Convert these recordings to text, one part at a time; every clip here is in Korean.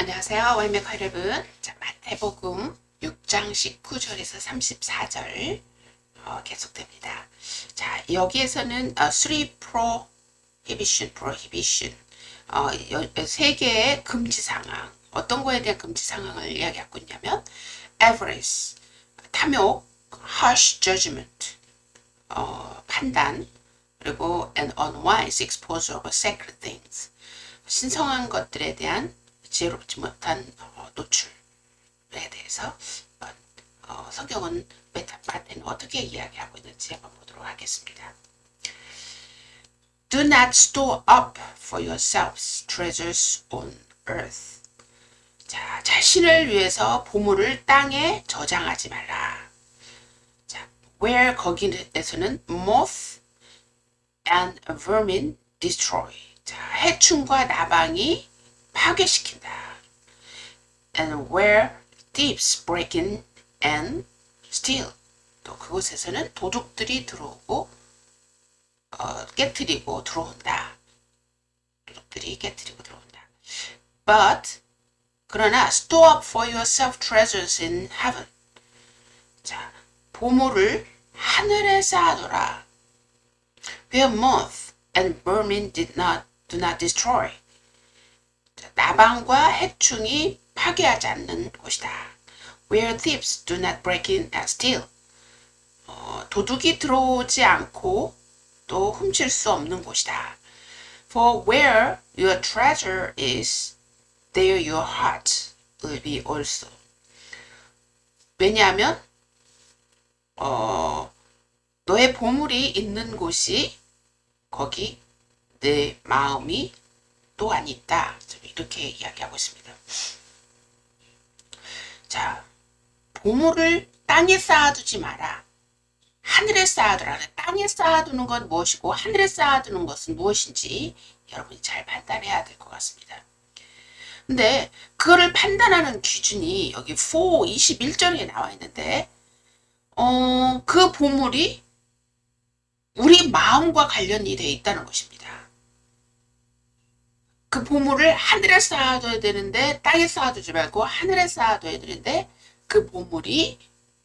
안녕하세요. 와인메커 여러분. 자, 마태복음 6장 19절에서 34절 계속됩니다. 자, 여기에서는 three prohibition 세 개의 금지 상황, 어떤 거에 대한 금지 상황을 이야기하고 있냐면 avarice, 탐욕, harsh judgment, 판단, 그리고 an unwise exposure of sacred things, 신성한 것들에 대한 지혜롭지 못한 노출에 대해서 성경은 마태는 어떻게 이야기하고 있는지 한번 보도록 하겠습니다. Do not store up for yourselves treasures on earth. 자, 자신을 위해서 보물을 땅에 저장하지 말라. 자, where 거기에서는 moth and vermin destroy. 자, 해충과 나방이 파괴시킨다. And where thieves break in and steal. 또 그곳에서는 도둑들이 들어오고 깨트리고 들어온다. 도둑들이 깨트리고 들어온다. But 그러나 store up for yourself treasures in heaven. 자, 보물을 하늘에 쌓아둬라. Where moth and vermin do not destroy. 나방과 해충이 파괴하지 않는 곳이다. Where thieves do not break in and steal. 도둑이 들어오지 않고 또 훔칠 수 없는 곳이다. For where your treasure is, there your heart will be also. 왜냐하면 너의 보물이 있는 곳이 거기 내 마음이 또한 있다. 이렇게 이야기하고 있습니다. 자, 보물을 땅에 쌓아두지 마라. 하늘에 쌓아두라. 땅에 쌓아두는 건 무엇이고 하늘에 쌓아두는 것은 무엇인지 여러분이 잘 판단해야 될 것 같습니다. 근데 그거를 판단하는 기준이 여기 21절에 나와 있는데 그 보물이 우리 마음과 관련이 되어 있다는 것입니다. 그 보물을 하늘에 쌓아둬야 되는데 땅에 쌓아두지 말고 하늘에 쌓아둬야 되는데 그 보물이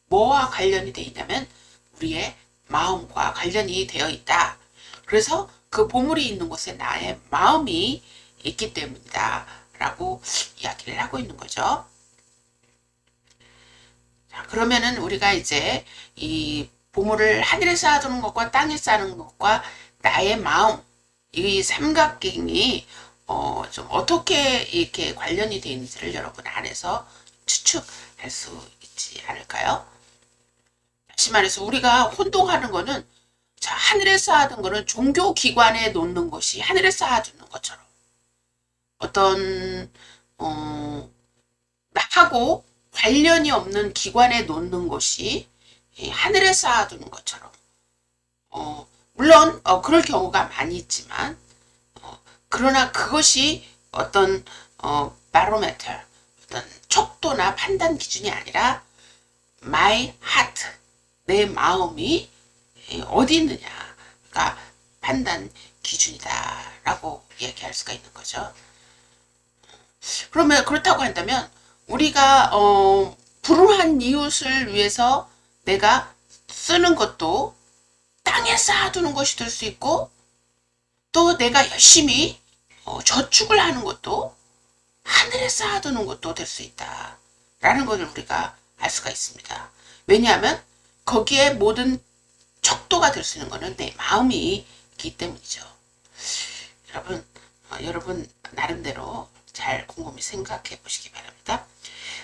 뭐와 관련이 되어 있냐면 우리의 마음과 관련이 되어 있다. 그래서 그 보물이 있는 곳에 나의 마음이 있기 때문이다 라고 이야기를 하고 있는 거죠. 자, 그러면은 우리가 이제 이 보물을 하늘에 쌓아두는 것과 땅에 쌓는 것과 나의 마음, 이 삼각형이 좀 어떻게 이렇게 관련이 되어 있는지를 여러분 안에서 추측할 수 있지 않을까요? 다시 말해서 우리가 혼동하는 거는 자, 하늘에 쌓아둔 거는 종교기관에 놓는 것이 하늘에 쌓아두는 것처럼 어떤 나하고 관련이 없는 기관에 놓는 것이 하늘에 쌓아두는 것처럼 물론 그럴 경우가 많이 있지만 그러나 그것이 어떤 바로메터, 어떤 척도나 판단 기준이 아니라 my heart, 내 마음이 어디 있느냐가 판단 기준이다라고 얘기할 수가 있는 거죠. 그러면 그렇다고 한다면 우리가 불우한 이웃을 위해서 내가 쓰는 것도 땅에 쌓아두는 것이 될 수 있고 또 내가 열심히 저축을 하는 것도 하늘에 쌓아두는 것도 될 수 있다 라는 것을 우리가 알 수가 있습니다. 왜냐하면 거기에 모든 척도가 될 수 있는 것은 내 마음이 있기 때문이죠. 여러분 나름대로 잘 곰곰이 생각해 보시기 바랍니다.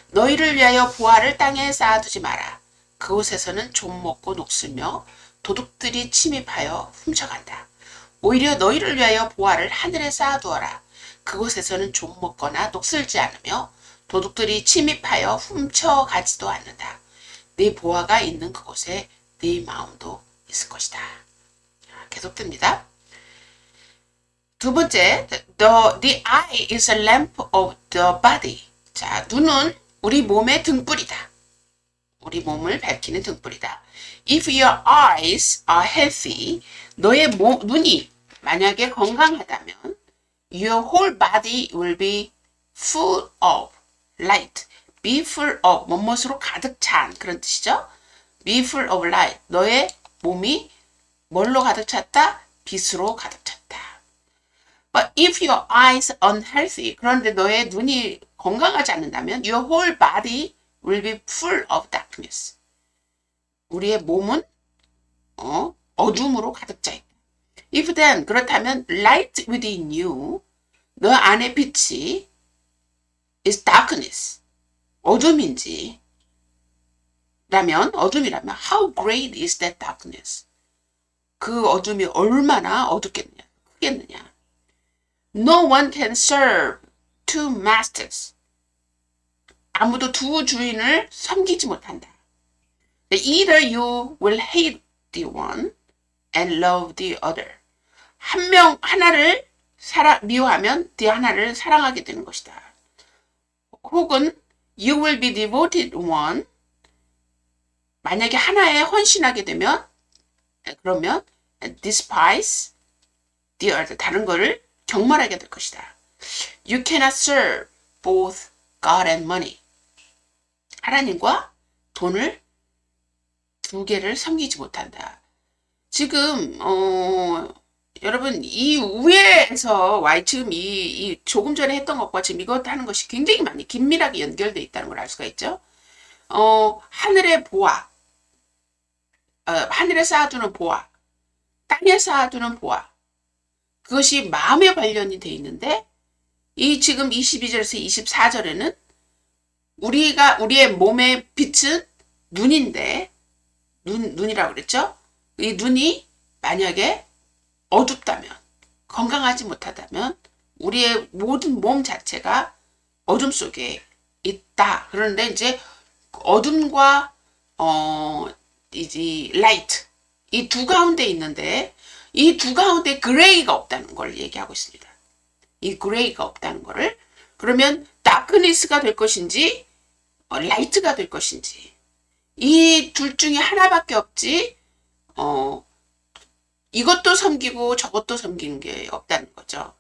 너희를 위하여 보화를 땅에 쌓아두지 마라. 그곳에서는 좀 먹고 녹슬며 도둑들이 침입하여 훔쳐간다. 오히려 너희를 위하여 보화를 하늘에 쌓아두어라. 그곳에서는 좀 먹거나 녹슬지 않으며 도둑들이 침입하여 훔쳐가지도 않는다. 네 보화가 있는 그곳에 네 마음도 있을 것이다. 계속됩니다. 두 번째, the eye is a lamp of the body. 자, 눈은 우리 몸의 등불이다. 우리 몸을 밝히는 등불이다. If your eyes are healthy, 너의 눈이 만약에 건강하다면 your whole body will be full of light. be full of 뭐뭇으로 가득 찬 그런 뜻이죠. be full of light. 너의 몸이 뭘로 가득 찼다? 빛으로 가득 찼다. But if your eyes unhealthy, 그런데 너의 눈이 건강하지 않는다면 your whole body will be full of darkness. 우리의 몸은 어둠으로 가득 차 있다. If then, 그렇다면 light within you, 너 안의 빛이 is darkness, 어둠이라면 how great is that darkness? 그 어둠이 얼마나 어둡겠느냐, 크겠느냐. No one can serve two masters. 아무도 두 주인을 섬기지 못한다. Either you will hate the one and love the other. 하나를 미워하면 the 하나를 사랑하게 되는 것이다. 혹은 you will be devoted one. 만약에 하나에 헌신하게 되면 그러면 despise the other. 다른 거를 경멸하게 될 것이다. You cannot serve both God and money. 하나님과 돈을 두 개를 섬기지 못한다. 지금 여러분 이 위에서 지금 이 조금 전에 했던 것과 지금 이것 하는 것이 굉장히 많이 긴밀하게 연결되어 있다는 걸 알 수가 있죠. 하늘의 보화, 하늘에 쌓아두는 보화, 땅에 쌓아두는 보화, 그것이 마음에 관련이 돼 있는데 이 지금 22절에서 24절에는 우리의 몸의 빛은 눈인데 눈이라고 그랬죠? 이 눈이 만약에 어둡다면, 건강하지 못하다면 우리의 모든 몸 자체가 어둠 속에 있다. 그런데 이제 어둠과 이제 라이트 이 두 가운데 있는데 이 두 가운데 그레이가 없다는 걸 얘기하고 있습니다. 이 그레이가 없다는 거를 그러면 다크니스가 될 것인지 라이트가 될 것인지 이 둘 중에 하나밖에 없지 이것도 섬기고 저것도 섬기는 게 없다는 거죠.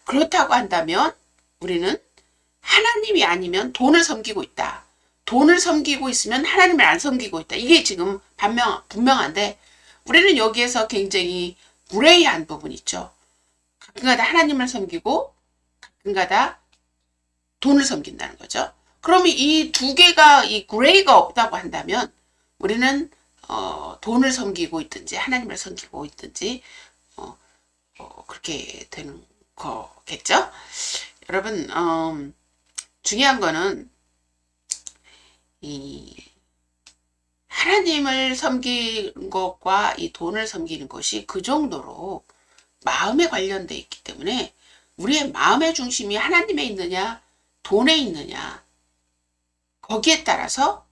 그렇다고 한다면 우리는 하나님이 아니면 돈을 섬기고 있다. 돈을 섬기고 있으면 하나님을 안 섬기고 있다. 이게 지금 분명한데 우리는 여기에서 굉장히 그레이한 부분이 있죠. 가끔가다 하나님을 섬기고 가끔가다 돈을 섬긴다는 거죠. 그러면 이 두 개가 이 그레이가 없다고 한다면 우리는 돈을 섬기고 있든지 하나님을 섬기고 있든지 그렇게 되는 거겠죠. 여러분 중요한 거는 이 하나님을 섬기는 것과 이 돈을 섬기는 것이 그 정도로 마음에 관련돼 있기 때문에 우리의 마음의 중심이 하나님에 있느냐 돈에 있느냐 거기에 따라서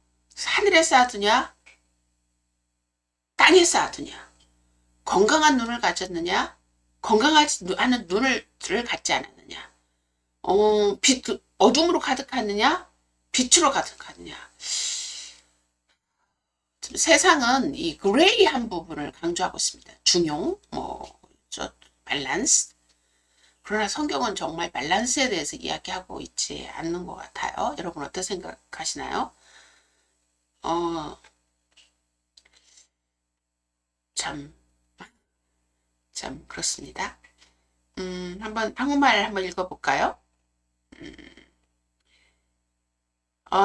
하늘에 쌓아두냐 땅에 쌓아두냐 건강한 눈을 가졌느냐 건강하지 않은 눈을 갖지 않았느냐 어둠으로 가득하느냐 빛으로 가득하느냐. 세상은 이 그레이한 부분을 강조하고 있습니다. 중용, 밸런스. 그러나 성경은 정말 밸런스에 대해서 이야기하고 있지 않는 것 같아요. 여러분 어떻게 생각하시나요? 참 그렇습니다. 한국말 한번 읽어볼까요?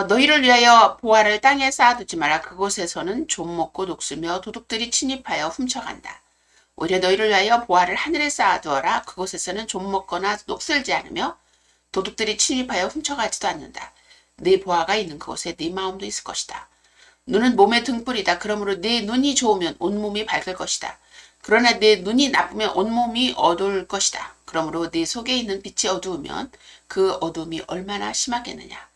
너희를 위하여 보화를 땅에 쌓아두지 마라. 그곳에서는 좀 먹고 녹슬며 도둑들이 침입하여 훔쳐간다. 오히려 너희를 위하여 보화를 하늘에 쌓아두어라. 그곳에서는 좀 먹거나 녹슬지 않으며 도둑들이 침입하여 훔쳐가지도 않는다. 네 보화가 있는 그곳에 네 마음도 있을 것이다. 눈은 몸의 등불이다. 그러므로 네 눈이 좋으면 온몸이 밝을 것이다. 그러나 네 눈이 나쁘면 온몸이 어두울 것이다. 그러므로 네 속에 있는 빛이 어두우면 그 어둠이 얼마나 심하겠느냐.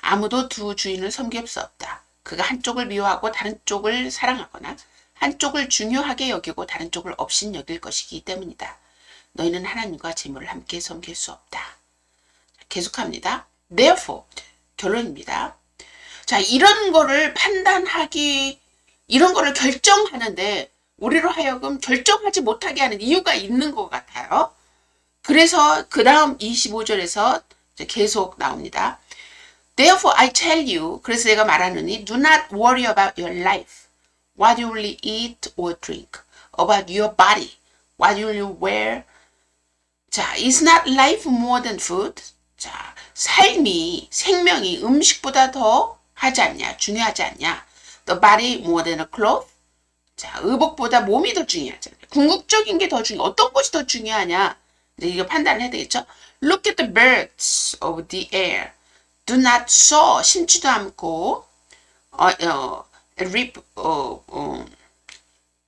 아무도 두 주인을 섬길 수 없다. 그가 한쪽을 미워하고 다른 쪽을 사랑하거나 한쪽을 중요하게 여기고 다른 쪽을 없인 여길 것이기 때문이다. 너희는 하나님과 재물을 함께 섬길 수 없다. 계속합니다. Therefore, 결론입니다. 자, 이런 거를 판단하기, 이런 거를 결정하는데 우리로 하여금 결정하지 못하게 하는 이유가 있는 것 같아요. 그래서 그 다음 25절에서 이제 계속 나옵니다. Therefore I tell you, 그래서 내가 말하느니, do not worry about your life, what you will eat or drink, about your body, what you will wear. 자, is not life more than food? 자, 삶이, 생명이 음식보다 더 하지 않냐, 중요하지 않냐. The body more than a cloth? 자, 의복보다 몸이 더 중요하잖아요. 궁극적인 게 더 중요해. 어떤 것이 더 중요하냐? 이제 이거 판단을 해야 되겠죠? Look at the birds of the air. Do not sow, 심지도 않고, reap,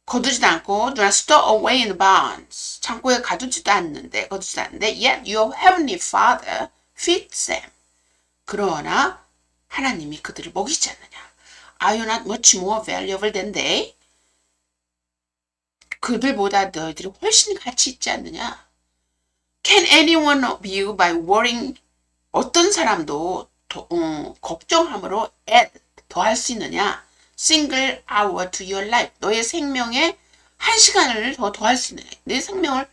거두지도 않고, do not store away in barns. 창고에 거두지도 않는데, yet your heavenly Father feeds them. 그러나 하나님이 그들을 먹이지 않느냐. Are you not much more valuable than they? 그들보다 너희들이 훨씬 가치 있지 않느냐. Can any one of you by worrying, 어떤 사람도 걱정함으로 add, 더할 수 있느냐. Single hour to your life, 너의 생명에 한 시간을 더할 수 있느냐. 내 생명을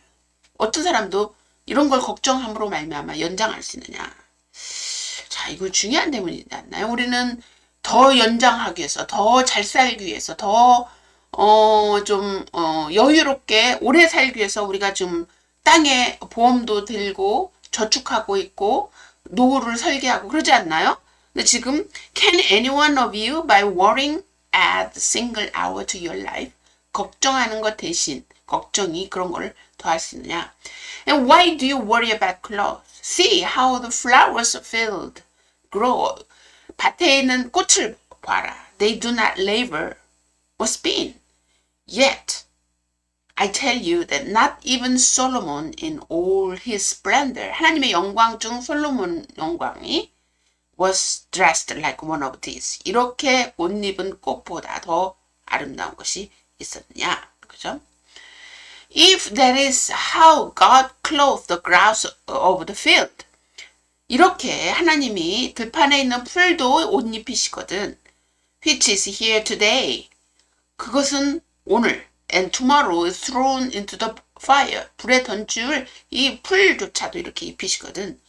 어떤 사람도 이런 걸 걱정함으로 말미암아 연장할 수 있느냐. 자, 이거 중요한 대목이지 않나요? 우리는 더 연장하기 위해서, 더 잘 살기 위해서, 더 여유롭게 오래 살기 위해서 우리가 좀 땅에 보험도 들고 저축하고 있고 노후를 설계하고 그러지 않나요? 근데 지금 can any one of you by worrying add single hour to your life? 걱정하는 것 대신 걱정이 그런 걸 더할 수 있느냐? And why do you worry about clothes? See how the flowers field grow. 밭에 있는 꽃을 봐라. They do not labor or spin. Yet, I tell you that not even Solomon in all his splendor, 하나님의 영광 중 솔로몬 영광이 was dressed like one of these. 이렇게 옷 입은 꽃보다 더 아름다운 것이 있었느냐. 그죠? If that is how God clothed the grass of the field. 이렇게 하나님이 들판에 있는 풀도 옷 입히시거든. Which is here today. 그것은 오늘 and tomorrow is thrown into the fire. 불에 던질 이 풀조차도 이렇게 입히시거든.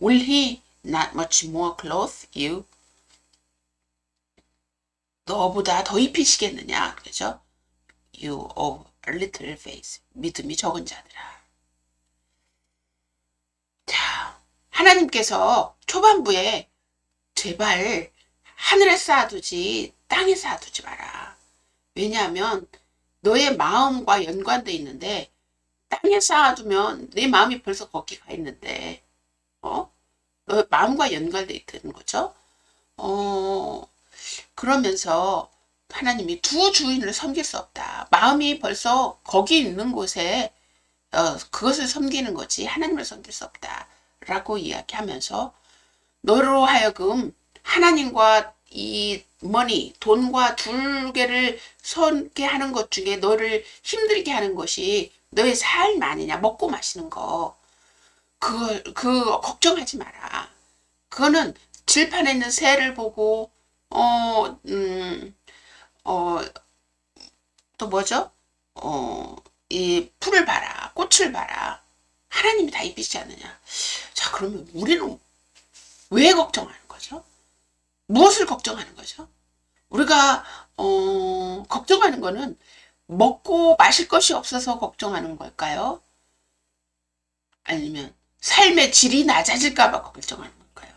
Will he not much more clothe you? 너보다 더 입히시겠느냐. 그죠? You of a little faith. 믿음이 적은 자들아. 자, 하나님께서 초반부에 제발 하늘에 쌓아두지 땅에 쌓아두지 마라. 왜냐하면 너의 마음과 연관돼 있는데 땅에 쌓아두면 내 마음이 벌써 거기 가 있는데 너 마음과 연관돼 있다는 거죠. 그러면서 하나님이 두 주인을 섬길 수 없다. 마음이 벌써 거기 있는 곳에 그것을 섬기는 거지 하나님을 섬길 수 없다. 라고 이야기하면서 너로 하여금 하나님과 이 머니, 돈과 둘 개를 선케하는 것 중에 너를 힘들게 하는 것이 너의 삶 아니냐. 먹고 마시는 거. 그거 걱정하지 마라. 그거는 들판에 있는 새를 보고 또 뭐죠? 이 풀을 봐라. 꽃을 봐라. 하나님이 다 입히지 않느냐. 자, 그러면 우리는 왜 걱정하는 거죠? 무엇을 걱정하는 거죠? 우리가 걱정하는 거는 먹고 마실 것이 없어서 걱정하는 걸까요? 아니면 삶의 질이 낮아질까 봐 걱정하는 걸까요?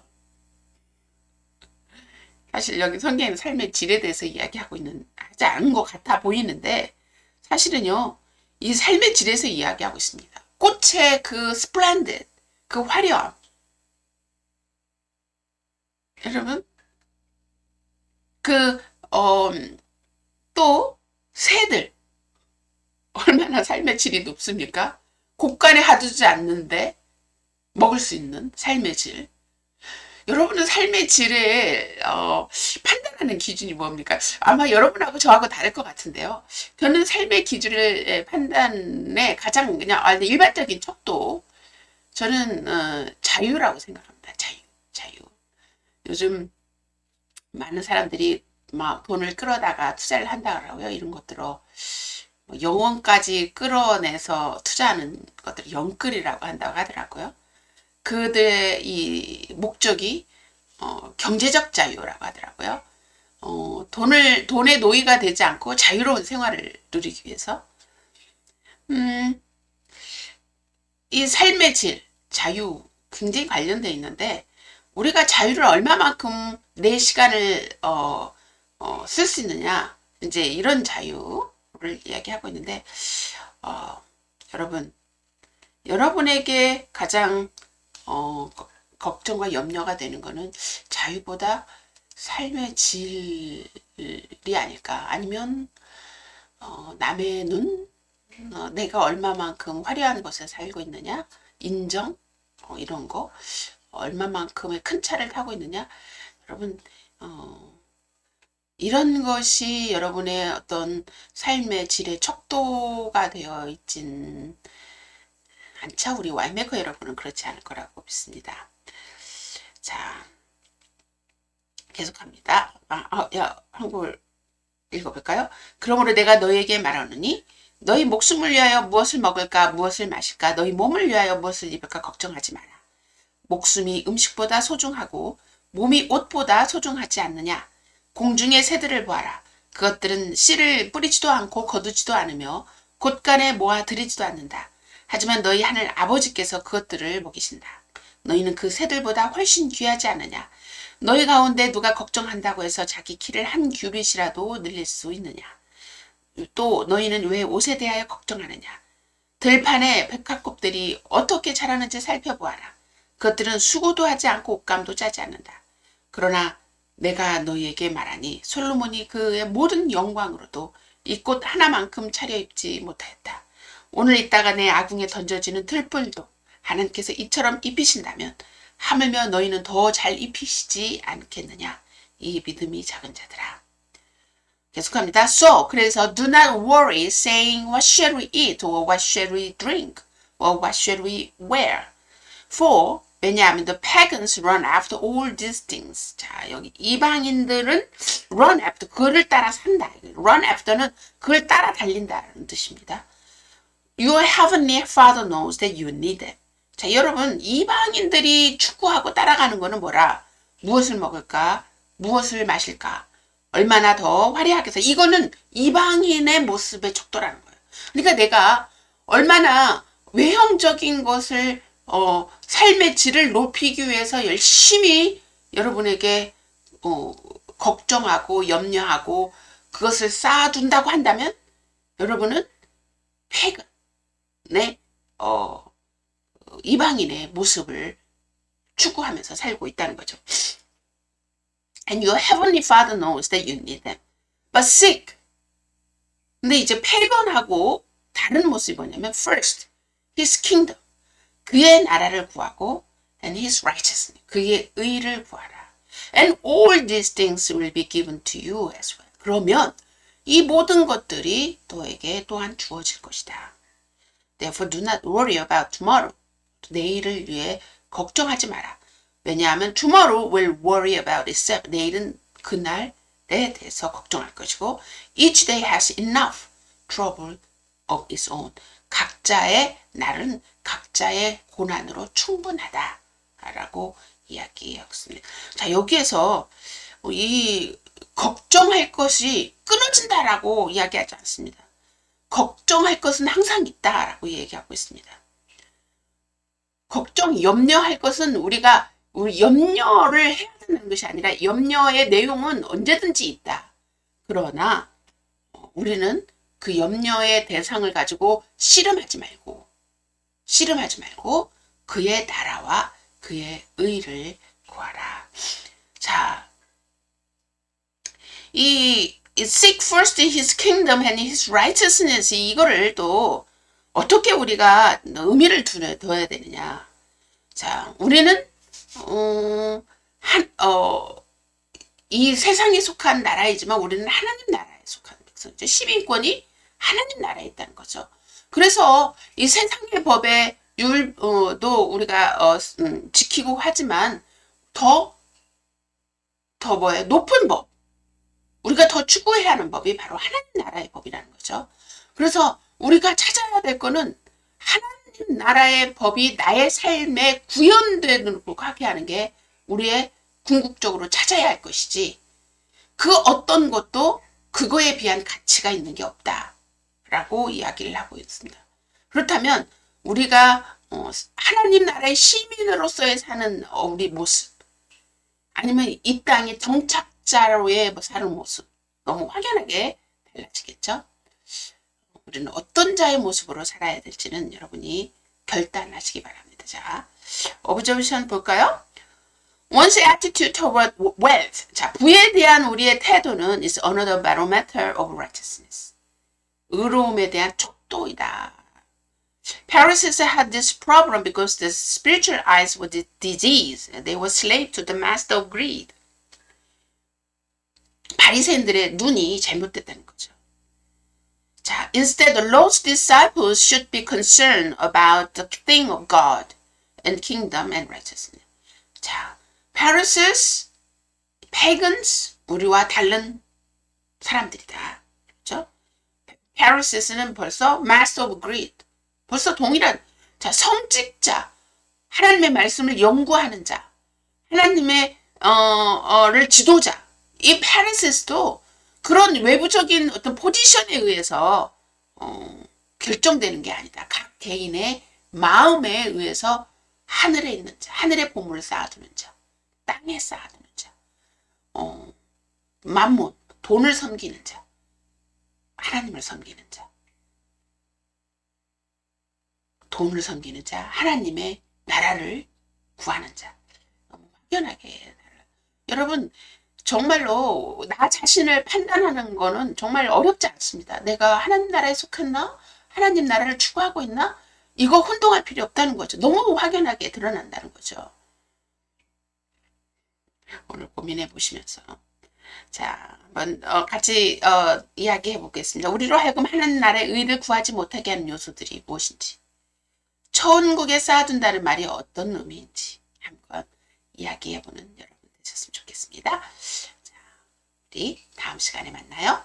사실 여기 성경에는 삶의 질에 대해서 이야기하고 하지 않은 것 같아 보이는데 사실은요. 이 삶의 질에서 이야기하고 있습니다. 꽃의 그 splendid, 그 화려함. 여러분 또 새들 얼마나 삶의 질이 높습니까? 곳간에 하두지 않는데 먹을 수 있는 삶의 질. 여러분은 삶의 질을 판단하는 기준이 뭡니까? 아마 여러분하고 저하고 다를 것 같은데요. 저는 삶의 기준을 판단의 가장 그냥 일반적인 척도 저는 자유라고 생각합니다. 자유. 요즘 많은 사람들이 막 돈을 끌어다가 투자를 한다 그러고요. 이런 것들로 영혼까지 끌어내서 투자하는 것들을 영끌이라고 한다고 하더라고요. 그들의 이 목적이 경제적 자유라고 하더라고요. 돈의 노예가 되지 않고 자유로운 생활을 누리기 위해서. 이 삶의 질, 자유 굉장히 관련되어 있는데 우리가 자유를 얼마만큼 내 시간을 쓸 수 있느냐, 이제 이런 자유를 이야기하고 있는데 여러분, 여러분에게 가장 걱정과 염려가 되는 거는 자유보다 삶의 질이 아닐까. 아니면 남의 눈, 내가 얼마만큼 화려한 곳에 살고 있느냐, 인정, 이런 거, 얼마만큼의 큰 차를 타고 있느냐. 여러분, 이런 것이 여러분의 어떤 삶의 질의 척도가 되어 있진 않죠. 우리 와인메이커 여러분은 그렇지 않을 거라고 믿습니다. 자, 계속합니다. 한국을 읽어볼까요? 그러므로 내가 너희에게 말하노니 너희 목숨을 위하여 무엇을 먹을까 무엇을 마실까 너희 몸을 위하여 무엇을 입을까 걱정하지 마라. 목숨이 음식보다 소중하고 몸이 옷보다 소중하지 않느냐. 공중의 새들을 보아라. 그것들은 씨를 뿌리지도 않고 거두지도 않으며 곳간에 모아 들이지도 않는다. 하지만 너희 하늘 아버지께서 그것들을 먹이신다. 너희는 그 새들보다 훨씬 귀하지 않느냐. 너희 가운데 누가 걱정한다고 해서 자기 키를 한 규빗이라도 늘릴 수 있느냐. 또 너희는 왜 옷에 대하여 걱정하느냐. 들판에 백합꽃들이 어떻게 자라는지 살펴보아라. 그것들은 수고도 하지 않고 옷감도 짜지 않는다. 그러나 내가 너희에게 말하니 솔로몬이 그의 모든 영광으로도 이 꽃 하나만큼 차려입지 못하였다. 오늘 있다가 내 아궁에 던져지는 들불도 하나님께서 이처럼 입히신다면 하물며 너희는 더 잘 입히시지 않겠느냐. 이 믿음이 작은 자들아. 계속합니다. 그래서 do not worry saying what shall we eat or what shall we drink or what shall we wear. 왜냐하면 the pagans run after all these things. 자, 여기 이방인들은 run after, 그를 따라 산다. run after는 그를 따라 달린다는 뜻입니다. Your heavenly Father knows that you need them. 자, 여러분, 이방인들이 추구하고 따라가는 거는 뭐라? 무엇을 먹을까? 무엇을 마실까? 얼마나 더 화려하게 해서, 이거는 이방인의 모습의 척도라는 거예요. 그러니까 내가 얼마나 외형적인 것을 삶의 질을 높이기 위해서 열심히 여러분에게 걱정하고 염려하고 그것을 쌓아둔다고 한다면 여러분은 패근의 이방인의 모습을 추구하면서 살고 있다는 거죠. And your heavenly Father knows that you need them. But seek. 근데 이제 패건하고 다른 모습이 뭐냐면 first, his kingdom. 그의 나라를 구하고 and his righteousness. 그의 의를 구하라. And all these things will be given to you as well. 그러면 이 모든 것들이 너에게 또한 주어질 것이다. Therefore do not worry about tomorrow. 내일을 위해 걱정하지 마라. 왜냐하면 tomorrow will worry about itself. 내일은 그날에 대해서 걱정할 것이고 each day has enough trouble of its own. 각자의 날은 각자의 고난으로 충분하다 라고 이야기했습니다. 자, 여기에서 이 걱정할 것이 끊어진다라고 이야기하지 않습니다. 걱정할 것은 항상 있다라고 얘기하고 있습니다. 염려할 것은 우리가 염려를 해야 되는 것이 아니라 염려의 내용은 언제든지 있다. 그러나 우리는 그 염려의 대상을 가지고 씨름하지 말고 그의 나라와 그의 의를 구하라. 자, 이 seek first his kingdom and his righteousness, 이거를 또 어떻게 우리가 의미를 둬야 되느냐. 자, 우리는 이 세상에 속한 나라이지만 우리는 하나님 나라에 속한 백성이죠. 시민권이 하나님 나라에 있다는 거죠. 그래서 이 세상의 법의 율도 우리가 지키고 하지만 더 높은 법, 우리가 더 추구해야 하는 법이 바로 하나님 나라의 법이라는 거죠. 그래서 우리가 찾아야 될 거는 하나님 나라의 법이 나의 삶에 구현되도록 하게 하는 게 우리의 궁극적으로 찾아야 할 것이지, 그 어떤 것도 그거에 비한 가치가 있는 게 없다라고 이야기를 하고 있습니다. 그렇다면 우리가 하나님 나라의 시민으로서의 사는 우리 모습, 아니면 이 땅의 정착자로의 사는 모습, 너무 확연하게 달라지겠죠. 우리는 어떤 자의 모습으로 살아야 될지는 여러분이 결단하시기 바랍니다. 자, observation 볼까요? One's attitude toward wealth. 자, 부에 대한 우리의 태도는 is another barometer of righteousness. 의로움에 대한 척도이다. Pharisees had this problem because the spiritual eyes were diseased. They were slave to the master of greed. 바리새인들의 눈이 잘못됐다는 거죠. 자, instead, the Lord's disciples should be concerned about the thing of God and kingdom and righteousness. 자, Pharisees, pagans, 우리와 다른 사람들이다. 그렇죠? Pharisees는 벌써 master of greed. 벌써 동일한, 자, 성직자, 하나님의 말씀을 연구하는 자, 하나님의 를 지도자. 이 Pharisees도 그런 외부적인 어떤 포지션에 의해서 결정되는 게 아니다. 각 개인의 마음에 의해서 하늘에 있는 자, 하늘의 보물을 쌓아두는 자, 땅에 쌓아두는 자, 만몬, 돈을 섬기는 자, 하나님을 섬기는 자, 돈을 섬기는 자, 하나님의 나라를 구하는 자. 너무 확연하게 달라요. 여러분, 정말로 나 자신을 판단하는 거는 정말 어렵지 않습니다. 내가 하나님 나라에 속했나? 하나님 나라를 추구하고 있나? 이거 혼동할 필요 없다는 거죠. 너무 확연하게 드러난다는 거죠. 오늘 고민해 보시면서, 자, 한번 같이 이야기해 보겠습니다. 우리로 하여금 하나님 나라의 의를 구하지 못하게 하는 요소들이 무엇인지, 천국에 쌓아둔다는 말이 어떤 의미인지 한번 이야기해 보는 여러분 되셨으면 좋겠습니다. 자, 우리 다음 시간에 만나요.